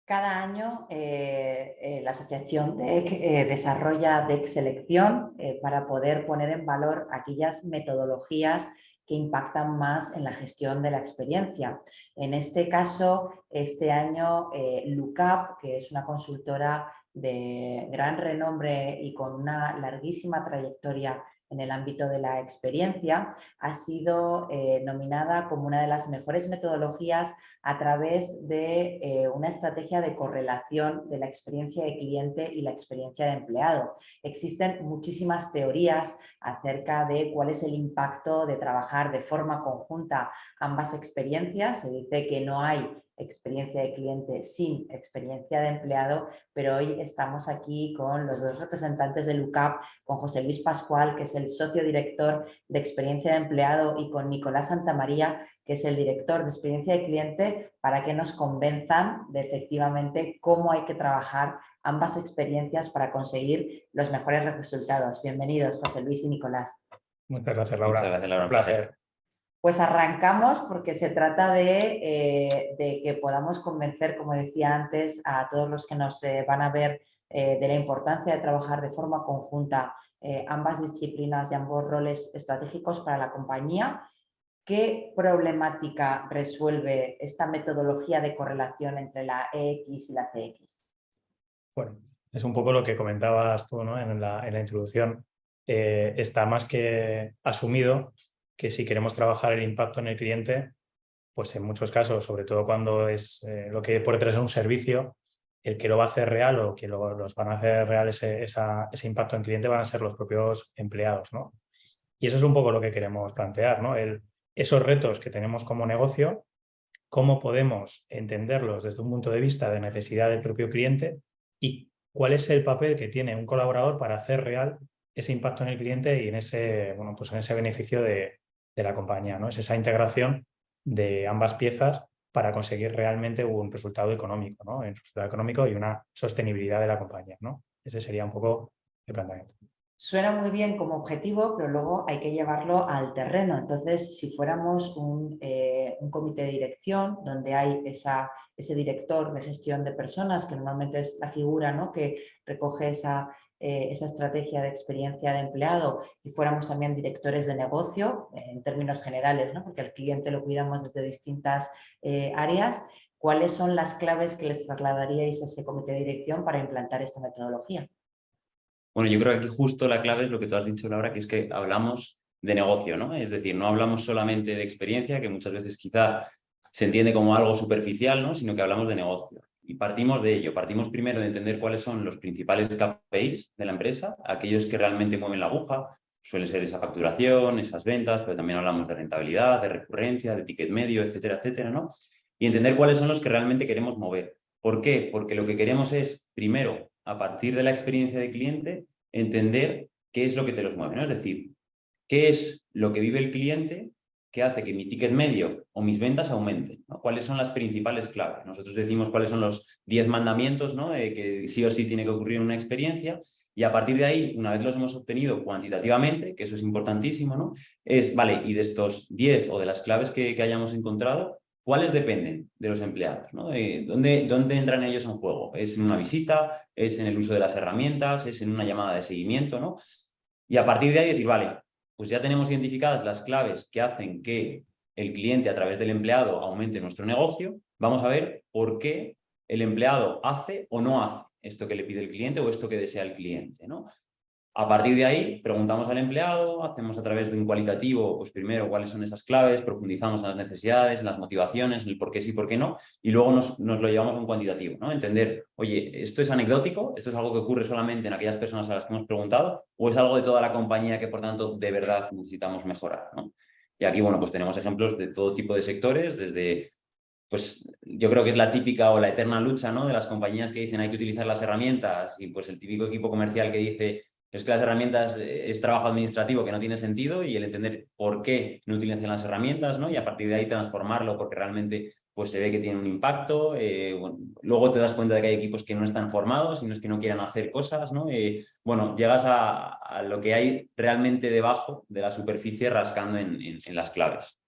Cada año la asociación DEC desarrolla DEC Selección para poder poner en valor aquellas metodologías que impactan más en la gestión de la experiencia. En este caso, este año Lookup, que es una consultora de gran renombre y con una larguísima trayectoria en el ámbito de la experiencia, ha sido nominada como una de las mejores metodologías a través de una estrategia de correlación de la experiencia de cliente y la experiencia de empleado. Existen muchísimas teorías acerca de cuál es el impacto de trabajar de forma conjunta ambas experiencias. Se dice que no hay experiencia de cliente sin experiencia de empleado, pero hoy estamos aquí con los dos representantes de Lookup, con José Luis Pascual, que es el socio director de experiencia de empleado, y con Nicolás Santamaría, que es el director de experiencia de cliente, para que nos convenzan de efectivamente cómo hay que trabajar ambas experiencias para conseguir los mejores resultados. Bienvenidos, José Luis y Nicolás. Muchas gracias, Laura. Muchas gracias, Laura. Un placer. Pues arrancamos porque se trata de que podamos convencer, como decía antes, a todos los que nos van a ver de la importancia de trabajar de forma conjunta ambas disciplinas y ambos roles estratégicos para la compañía. ¿Qué problemática resuelve esta metodología de correlación entre la EX y la CX? Bueno, es un poco lo que comentabas tú, ¿no? en la introducción. Está más que asumido que si queremos trabajar el impacto en el cliente, pues en muchos casos, sobre todo cuando es lo que por detrás es un servicio, el que lo va a hacer real o que los van a hacer real ese impacto en el cliente van a ser los propios empleados, ¿no? Y eso es un poco lo que queremos plantear, ¿no? Esos retos que tenemos como negocio, cómo podemos entenderlos desde un punto de vista de necesidad del propio cliente y cuál es el papel que tiene un colaborador para hacer real ese impacto en el cliente y en ese, bueno, pues en ese beneficio de la compañía, ¿no? Es esa integración de ambas piezas para conseguir realmente un resultado económico, ¿no? Un resultado económico y una sostenibilidad de la compañía, ¿no? Ese sería un poco el planteamiento. Suena muy bien como objetivo, pero luego hay que llevarlo al terreno. Entonces, si fuéramos un comité de dirección donde hay ese director de gestión de personas, que normalmente es la figura, ¿no?, que recoge esa estrategia de experiencia de empleado, y fuéramos también directores de negocio, en términos generales, ¿no?, porque al cliente lo cuidamos desde distintas áreas, ¿cuáles son las claves que les trasladaríais a ese comité de dirección para implantar esta metodología? Bueno, yo creo que aquí justo la clave es lo que tú has dicho, Laura, que es que hablamos de negocio, ¿no? Es decir, no hablamos solamente de experiencia, que muchas veces quizá se entiende como algo superficial, ¿no? Sino que hablamos de negocio. Y partimos de ello. Partimos primero de entender cuáles son los principales KPIs de la empresa, aquellos que realmente mueven la aguja. Suele ser esa facturación, esas ventas, pero también hablamos de rentabilidad, de recurrencia, de ticket medio, etcétera, etcétera, ¿no? Y entender cuáles son los que realmente queremos mover. ¿Por qué? Porque lo que queremos es, primero, a partir de la experiencia del cliente, entender qué es lo que te los mueve, ¿no? Es decir, qué es lo que vive el cliente que hace que mi ticket medio o mis ventas aumenten, ¿no? ¿Cuáles son las principales claves? Nosotros decimos cuáles son los 10 mandamientos, ¿no?, de que sí o sí tiene que ocurrir una experiencia, y a partir de ahí, una vez los hemos obtenido cuantitativamente, que eso es importantísimo, ¿no?, es, vale, y de estos 10 o de las claves que hayamos encontrado, ¿cuáles dependen de los empleados, ¿no? ¿Dónde entran ellos en juego? ¿Es en una visita? ¿Es en el uso de las herramientas? ¿Es en una llamada de seguimiento, ¿no? Y a partir de ahí decir, vale, pues ya tenemos identificadas las claves que hacen que el cliente a través del empleado aumente nuestro negocio. Vamos a ver por qué el empleado hace o no hace esto que le pide el cliente o esto que desea el cliente, ¿no? A partir de ahí, preguntamos al empleado, hacemos a través de un cualitativo, pues primero cuáles son esas claves, profundizamos en las necesidades, en las motivaciones, en el por qué sí, por qué no, y luego nos lo llevamos a un cuantitativo, ¿no? Entender, oye, ¿esto es anecdótico? ¿Esto es algo que ocurre solamente en aquellas personas a las que hemos preguntado? ¿O es algo de toda la compañía que, por tanto, de verdad necesitamos mejorar, ¿no? Y aquí, bueno, pues tenemos ejemplos de todo tipo de sectores, desde... Pues yo creo que es la típica o la eterna lucha, ¿no?, de las compañías que dicen hay que utilizar las herramientas, y pues el típico equipo comercial que dice es que las herramientas es trabajo administrativo que no tiene sentido, y el entender por qué no utilizan las herramientas, ¿no?, y a partir de ahí transformarlo porque realmente pues se ve que tiene un impacto. Bueno, luego te das cuenta de que hay equipos que no están formados y no es que no quieran hacer cosas, ¿no? Bueno, llegas a lo que hay realmente debajo de la superficie rascando en las claves.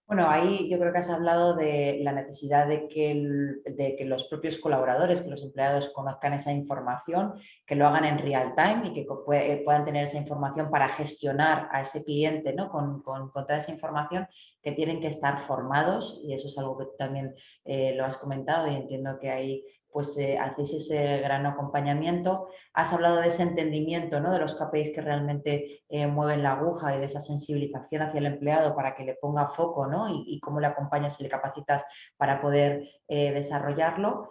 Bueno, ahí yo creo que has hablado de la necesidad de que los propios colaboradores, que los empleados conozcan esa información, que lo hagan en real time y que puedan tener esa información para gestionar a ese cliente, ¿no? con toda esa información, que tienen que estar formados, y eso es algo que tú también lo has comentado, y entiendo que ahí pues hacéis ese gran acompañamiento. Has hablado de ese entendimiento, ¿no? De los KPIs que realmente mueven la aguja, y de esa sensibilización hacia el empleado para que le ponga foco, ¿no? Y cómo le acompañas y le capacitas para poder desarrollarlo.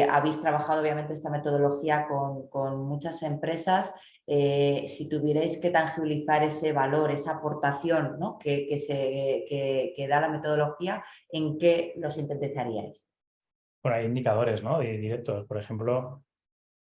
Habéis trabajado obviamente esta metodología con muchas empresas. Si tuvierais que tangibilizar ese valor, esa aportación, ¿no? que da la metodología, ¿en qué lo sintetizaríais? Bueno, hay indicadores, ¿no? Directos, por ejemplo,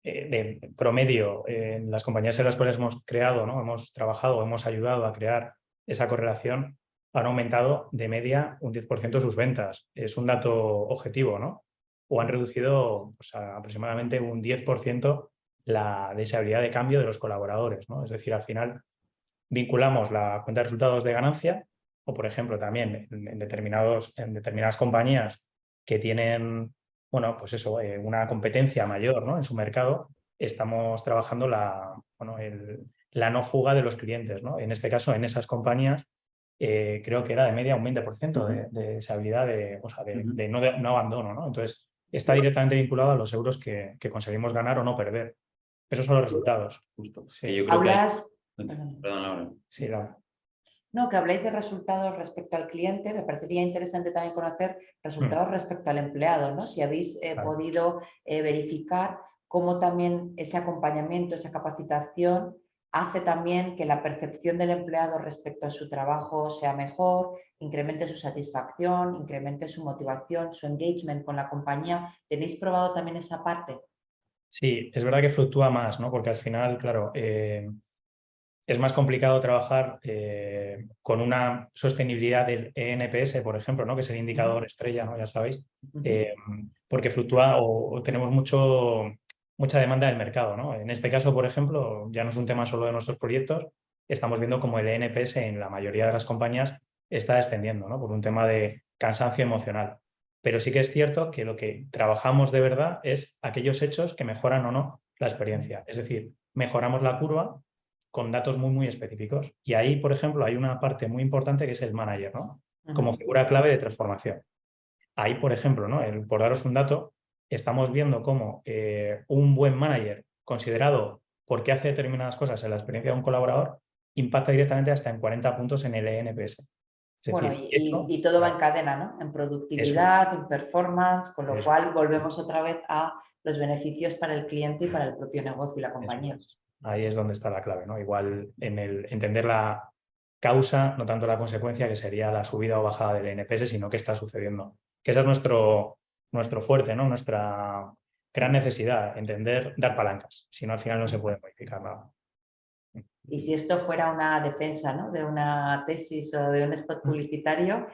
de promedio, en las compañías en las cuales hemos creado, ¿no? Hemos trabajado, hemos ayudado a crear esa correlación, han aumentado de media un 10% sus ventas. Es un dato objetivo, ¿no? O han reducido pues, aproximadamente un 10% la deseabilidad de cambio de los colaboradores, ¿no? Es decir, al final vinculamos la cuenta de resultados de ganancia, o por ejemplo también en determinadas compañías que tienen, bueno, pues eso, una competencia mayor, ¿no? En su mercado, estamos trabajando la no fuga de los clientes, ¿no? En este caso, en esas compañías, creo que era de media un 20% de esa habilidad de no abandono, ¿no? Entonces, está directamente vinculado a los euros que conseguimos ganar o no perder. Esos son los resultados. Justo. Sí. Que yo creo que hay... Hablas... Perdón, Laura. Sí, Laura. No, que habláis de resultados respecto al cliente. Me parecería interesante también conocer resultados respecto al empleado, ¿no? Si habéis Claro. podido verificar cómo también ese acompañamiento, esa capacitación hace también que la percepción del empleado respecto a su trabajo sea mejor, incremente su satisfacción, incremente su motivación, su engagement con la compañía. ¿Tenéis probado también esa parte? Sí, es verdad que fluctúa más, ¿no? Porque al final, claro, es más complicado trabajar con una sostenibilidad del ENPS, por ejemplo, ¿no? Que es el indicador estrella, ¿no? Ya sabéis, porque fluctúa o tenemos mucha demanda del mercado, ¿no? En este caso, por ejemplo, ya no es un tema solo de nuestros proyectos, estamos viendo como el ENPS en la mayoría de las compañías está descendiendo, ¿no? Por un tema de cansancio emocional. Pero sí que es cierto que lo que trabajamos de verdad es aquellos hechos que mejoran o no la experiencia. Es decir, mejoramos la curva con datos muy, muy específicos. Y ahí, por ejemplo, hay una parte muy importante que es el manager, ¿no? Como figura clave de transformación. Ahí, por ejemplo, ¿no? Por daros un dato, estamos viendo cómo un buen manager considerado porque hace determinadas cosas en la experiencia de un colaborador impacta directamente hasta en 40 puntos en el ENPS. Es Bueno, decir, eso, y todo va en claro, cadena, ¿no? En eso es. productividad, en performance, con lo Eso cual volvemos otra vez a los beneficios para el cliente y para el propio negocio y la Eso compañía. es. Ahí es donde está la clave, ¿no? Igual en el entender la causa, no tanto la consecuencia, que sería la subida o bajada del NPS, sino qué está sucediendo. Que ese es nuestro fuerte, ¿no? Nuestra gran necesidad, entender, dar palancas. Si no, al final no se puede modificar nada. Y si esto fuera una defensa, ¿no? De una tesis o de un spot publicitario,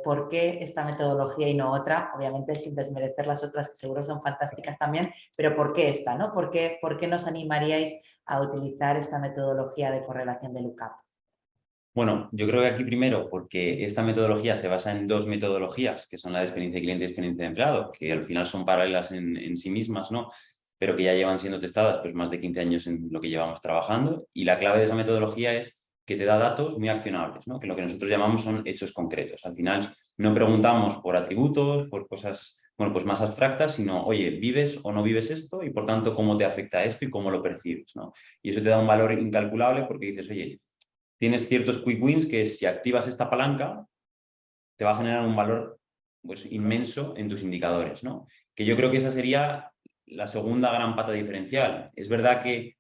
¿por qué esta metodología y no otra? Obviamente sin desmerecer las otras, que seguro son fantásticas también, pero ¿por qué esta? ¿No? ¿Por qué nos animaríais a utilizar esta metodología de correlación de lookup? Bueno, yo creo que aquí primero, porque esta metodología se basa en dos metodologías, que son la de experiencia de cliente y experiencia de empleado, que al final son paralelas en sí mismas, ¿no? Pero que ya llevan siendo testadas pues más de 15 años en lo que llevamos trabajando. Y la clave de esa metodología es que te da datos muy accionables, ¿no? Que lo que nosotros llamamos son hechos concretos. Al final no preguntamos por atributos, por cosas, bueno, pues más abstractas, sino, oye, ¿vives o no vives esto? Y por tanto, ¿cómo te afecta esto y cómo lo percibes, ¿no? Y eso te da un valor incalculable porque dices, oye, tienes ciertos quick wins que si activas esta palanca te va a generar un valor pues, inmenso en tus indicadores, ¿no? Que yo creo que esa sería la segunda gran pata diferencial. Es verdad que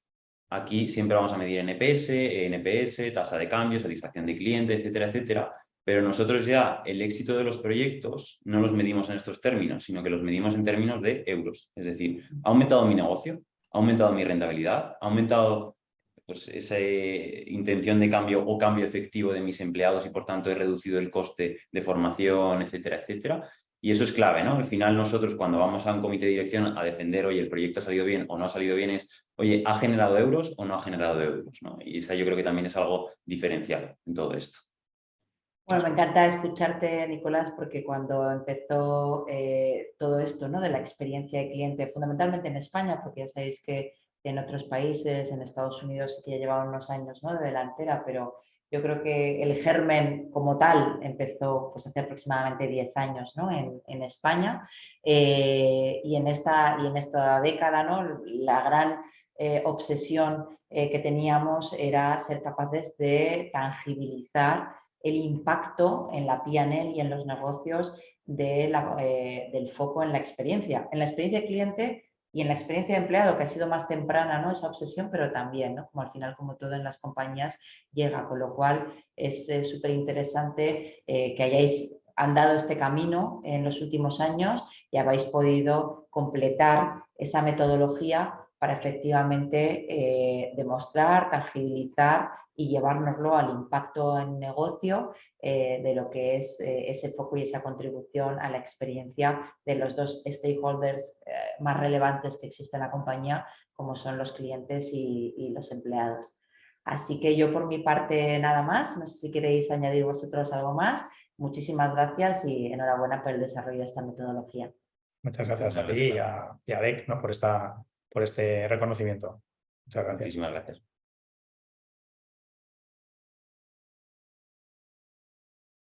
aquí siempre vamos a medir NPS, tasa de cambio, satisfacción de cliente, etcétera, etcétera, pero nosotros ya el éxito de los proyectos no los medimos en estos términos, sino que los medimos en términos de euros. Es decir, ¿ha aumentado mi negocio? ¿Ha aumentado mi rentabilidad? ¿Ha aumentado pues, esa intención de cambio o cambio efectivo de mis empleados y por tanto he reducido el coste de formación, etcétera, etcétera? Y eso es clave, ¿no? Al final nosotros cuando vamos a un comité de dirección a defender, oye, el proyecto ha salido bien o no ha salido bien, es, oye, ¿ha generado euros o no ha generado euros? ¿no? Y esa yo creo que también es algo diferencial en todo esto. Bueno, me encanta escucharte, Nicolás, porque cuando empezó todo esto, ¿no?, de la experiencia de cliente, fundamentalmente en España, porque ya sabéis que en otros países, en Estados Unidos, sí que ya llevaban unos años, ¿no?, de delantera, pero yo creo que el germen como tal empezó pues, hace aproximadamente 10 años, ¿no?, en España. Y en esta década, ¿no?, la gran obsesión que teníamos era ser capaces de tangibilizar el impacto en la P&L y en los negocios del foco en la experiencia cliente y en la experiencia de empleado, que ha sido más temprana, ¿no?, esa obsesión, pero también, ¿no?, como al final, como todo en las compañías, llega, con lo cual es súper interesante que hayáis andado este camino en los últimos años y habéis podido completar esa metodología para efectivamente demostrar, tangibilizar y llevárnoslo al impacto en negocio de lo que es ese foco y esa contribución a la experiencia de los dos stakeholders más relevantes que existen en la compañía, como son los clientes y los empleados. Así que yo por mi parte nada más, no sé si queréis añadir vosotros algo más. Muchísimas gracias y enhorabuena por el desarrollo de esta metodología. Muchas gracias a ti y a DEC, ¿no?, por este reconocimiento. Muchas gracias. Muchísimas gracias.